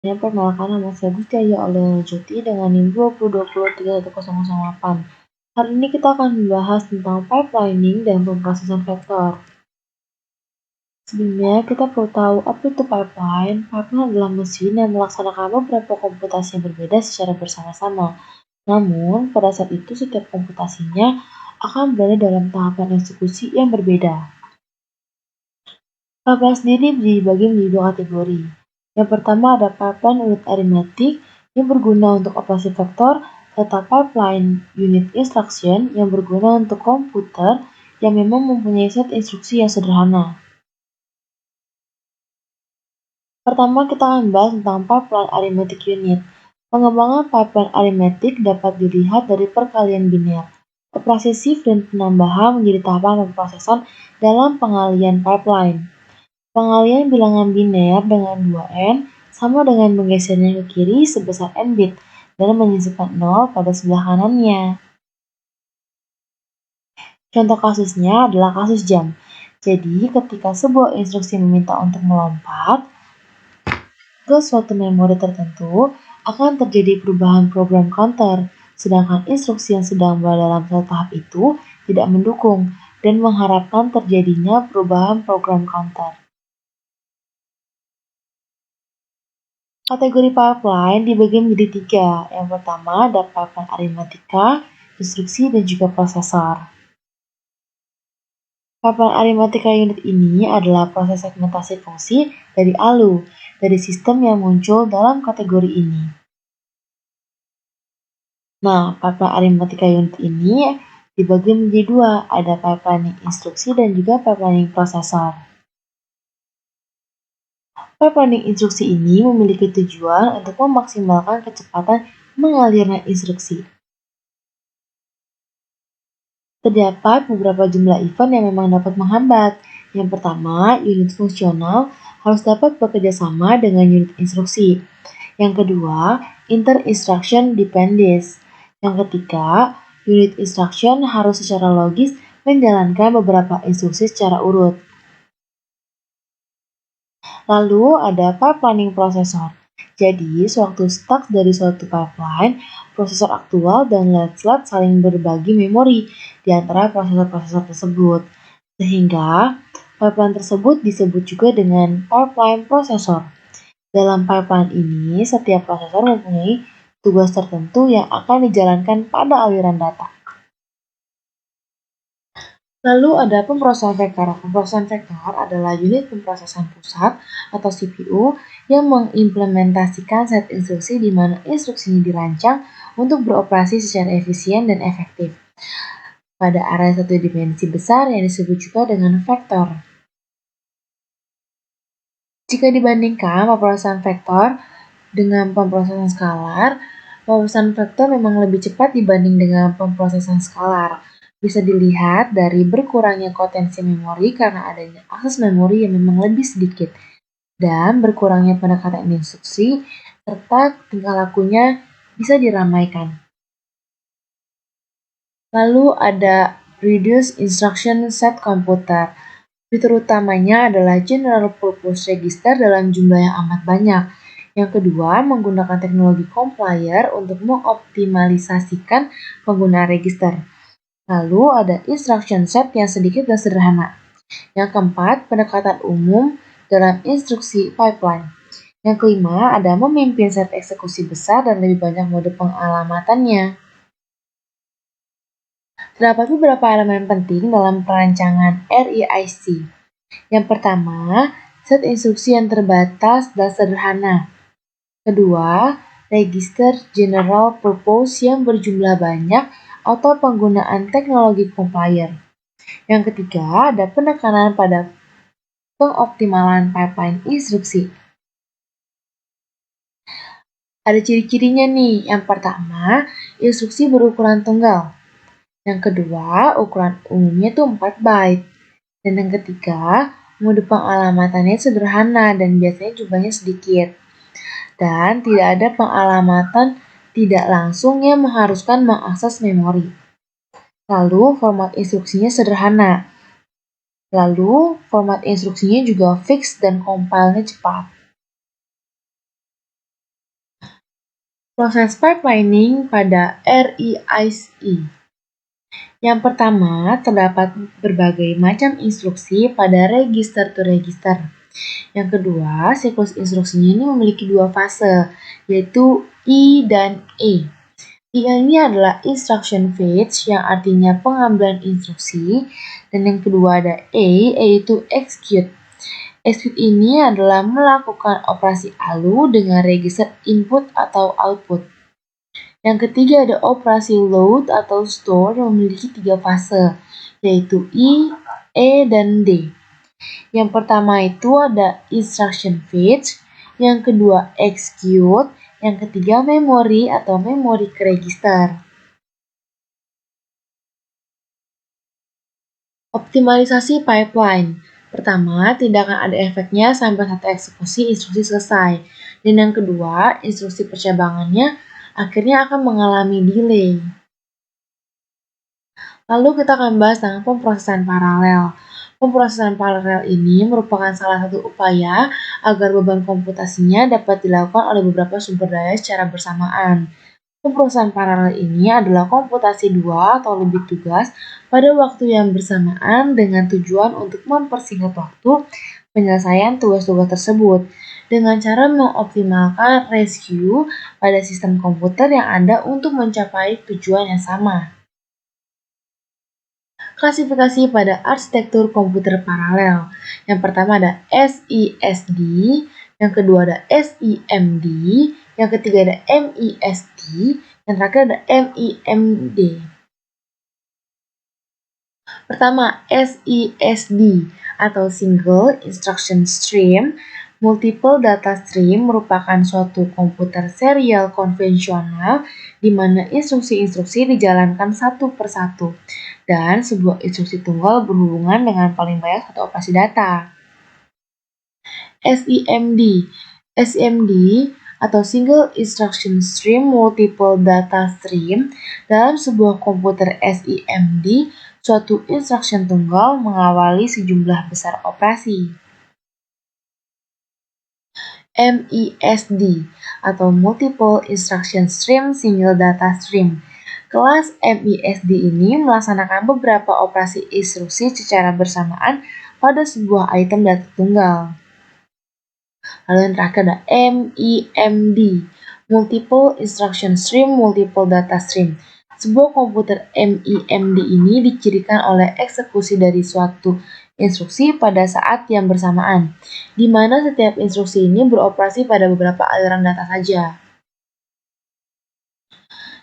Saya perkenalkan, nama saya Gustia Juti dengan NIM 20203108. Hari ini kita akan membahas tentang pipelining dan pemrosesan vektor. Sebelumnya, kita perlu tahu apa itu pipeline. Pipeline adalah mesin yang melaksanakan beberapa komputasi yang berbeda secara bersama-sama. Namun, pada saat itu setiap komputasinya akan berada dalam tahapan eksekusi yang berbeda. Pipeline sendiri dibagi menjadi dua kategori. Yang pertama ada pipeline unit aritmatik yang berguna untuk operasi vektor, serta pipeline unit instruction yang berguna untuk komputer yang memang mempunyai set instruksi yang sederhana. Pertama, kita akan bahas tentang pipeline arithmetic unit. Pengembangan pipeline arithmetic dapat dilihat dari perkalian biner, operasi shift dan penambahan menjadi tahapan pemrosesan dalam pengalian pipeline. Pengalian bilangan biner dengan 2n sama dengan menggesernya ke kiri sebesar n bit dan menyisipkan 0 pada sebelah kanannya. Contoh kasusnya adalah kasus jam. Jadi, ketika sebuah instruksi meminta untuk melompat ke suatu memori tertentu, akan terjadi perubahan program counter, sedangkan instruksi yang sedang berada dalam satu tahap itu tidak mendukung dan mengharapkan terjadinya perubahan program counter. Kategori pipeline dibagi menjadi 3. Yang pertama ada pipeline aritmatika, instruksi, dan juga prosesor. Pipeline aritmatika unit ini adalah proses segmentasi fungsi dari ALU, dari sistem yang muncul dalam kategori ini. Nah, pipeline aritmatika unit ini dibagi menjadi 2, ada pipelining instruksi dan juga pipelining prosesor. Pipelining instruksi ini memiliki tujuan untuk memaksimalkan kecepatan mengalirnya instruksi. Terdapat beberapa jumlah event yang memang dapat menghambat. Yang pertama, unit fungsional harus dapat bekerja sama dengan unit instruksi. Yang kedua, inter-instruction dependence. Yang ketiga, unit instruction harus secara logis menjalankan beberapa instruksi secara urut. Lalu ada pipelining prosesor. Jadi, sewaktu stuck dari suatu pipeline, prosesor aktual dan LED-LED saling berbagi memori di antara prosesor-prosesor tersebut. Sehingga, pipeline tersebut disebut juga dengan pipeline prosesor. Dalam pipeline ini, setiap prosesor mempunyai tugas tertentu yang akan dijalankan pada aliran data. Lalu ada pemrosesan vektor. Pemrosesan vektor adalah unit pemrosesan pusat atau CPU yang mengimplementasikan set instruksi di mana instruksinya dirancang untuk beroperasi secara efisien dan efektif pada area satu dimensi besar yang disebut juga dengan vektor. Jika dibandingkan pemrosesan vektor dengan pemrosesan skalar, pemrosesan vektor memang lebih cepat dibanding dengan pemrosesan skalar. Bisa dilihat dari berkurangnya potensi memori karena adanya akses memori yang memang lebih sedikit, dan berkurangnya pendekatan instruksi, serta tingkah lakunya bisa diramaikan. Lalu ada Reduced Instruction Set Computer. Fitur utamanya adalah General Purpose Register dalam jumlah yang amat banyak. Yang kedua, menggunakan teknologi compiler untuk mengoptimalisasikan penggunaan register. Lalu ada instruction set yang sedikit dan sederhana. Yang keempat, pendekatan umum dalam instruksi pipeline. Yang kelima, ada memimpin set eksekusi besar dan lebih banyak mode pengalamatannya. Terdapat beberapa elemen penting dalam perancangan RISC. Yang pertama, set instruksi yang terbatas dan sederhana. Kedua, register general purpose yang berjumlah banyak atau penggunaan teknologi compiler. Yang ketiga, ada penekanan pada pengoptimalan pipeline instruksi. Ada ciri-cirinya nih. Yang pertama, instruksi berukuran tunggal. Yang kedua, ukuran umumnya itu 4 byte. Dan yang ketiga, mode pengalamatannya sederhana dan biasanya jumlahnya sedikit. Dan tidak ada pengalamatan tidak langsung yang mengharuskan mengakses memori. Lalu, format instruksinya sederhana. Lalu, format instruksinya juga fix dan compile-nya cepat. Proses pipelining pada RISC. Yang pertama, terdapat berbagai macam instruksi pada register to register. Yang kedua, siklus instruksinya ini memiliki dua fase, yaitu I dan E. I ini adalah instruction fetch yang artinya pengambilan instruksi, dan yang kedua ada E, yaitu execute. Execute ini adalah melakukan operasi ALU dengan register input atau output. Yang ketiga ada operasi load atau store yang memiliki tiga fase, yaitu I, E, dan D. Yang pertama itu ada instruction fetch, yang kedua execute, yang ketiga memory atau memory ke register. Optimalisasi pipeline. Pertama, tidak akan ada efeknya sampai satu eksekusi instruksi selesai. Dan yang kedua, instruksi percabangannya akhirnya akan mengalami delay. Lalu kita akan bahas tentang pemrosesan paralel. Pemrosesan paralel ini merupakan salah satu upaya agar beban komputasinya dapat dilakukan oleh beberapa sumber daya secara bersamaan. Pemrosesan paralel ini adalah komputasi dua atau lebih tugas pada waktu yang bersamaan dengan tujuan untuk mempersingkat waktu penyelesaian tugas-tugas tersebut dengan cara mengoptimalkan ratio pada sistem komputer yang ada untuk mencapai tujuan yang sama. Klasifikasi pada arsitektur komputer paralel. Yang pertama ada SISD, yang kedua ada SIMD, yang ketiga ada MIST, dan terakhir ada MIMD. Pertama, SISD atau Single Instruction Stream. Multiple Data Stream merupakan suatu komputer serial konvensional di mana instruksi-instruksi dijalankan satu persatu dan sebuah instruksi tunggal berhubungan dengan paling banyak satu operasi data. SIMD atau Single Instruction Stream Multiple Data Stream. Dalam sebuah komputer SIMD, suatu instruction tunggal mengawali sejumlah besar operasi. MISD atau Multiple Instruction Stream Single Data Stream. Kelas MISD ini melaksanakan beberapa operasi instruksi secara bersamaan pada sebuah item data tunggal. Lalu yang terakhir ada MIMD, Multiple Instruction Stream Multiple Data Stream. Sebuah komputer MIMD ini dicirikan oleh eksekusi dari suatu instruksi pada saat yang bersamaan, di mana setiap instruksi ini beroperasi pada beberapa aliran data saja.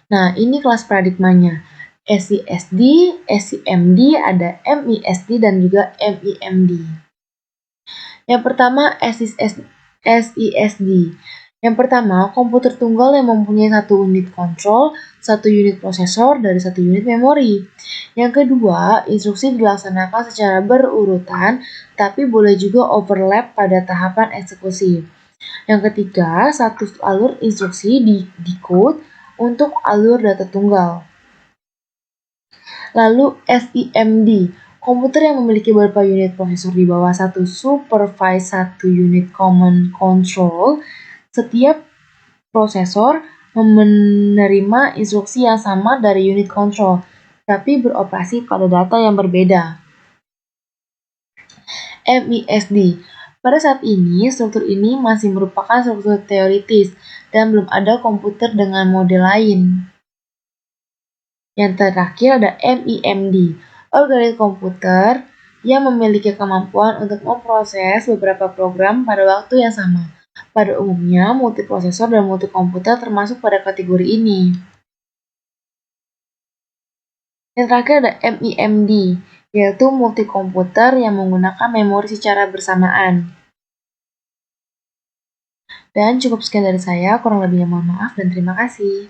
Nah, ini kelas paradigmanya. SISD, SIMD, ada MISD, dan juga MIMD. Yang pertama, SISD. Yang pertama, komputer tunggal yang mempunyai satu unit kontrol, satu unit prosesor, dari satu unit memori. Yang kedua, instruksi dilaksanakan secara berurutan, tapi boleh juga overlap pada tahapan eksekusi. Yang ketiga, satu alur instruksi di-decode untuk alur data tunggal. Lalu SIMD, komputer yang memiliki beberapa unit prosesor di bawah satu supervised satu unit command control. Setiap prosesor menerima instruksi yang sama dari unit control, tapi beroperasi pada data yang berbeda. MISD. Pada saat ini, struktur ini masih merupakan struktur teoritis dan belum ada komputer dengan model lain. Yang terakhir ada MIMD, algoritma komputer yang memiliki kemampuan untuk memproses beberapa program pada waktu yang sama. Pada umumnya, multiprosesor dan multikomputer termasuk pada kategori ini. Yang terakhir ada MIMD, yaitu multikomputer yang menggunakan memori secara bersamaan. Dan cukup sekian dari saya, kurang lebihnya mohon maaf dan terima kasih.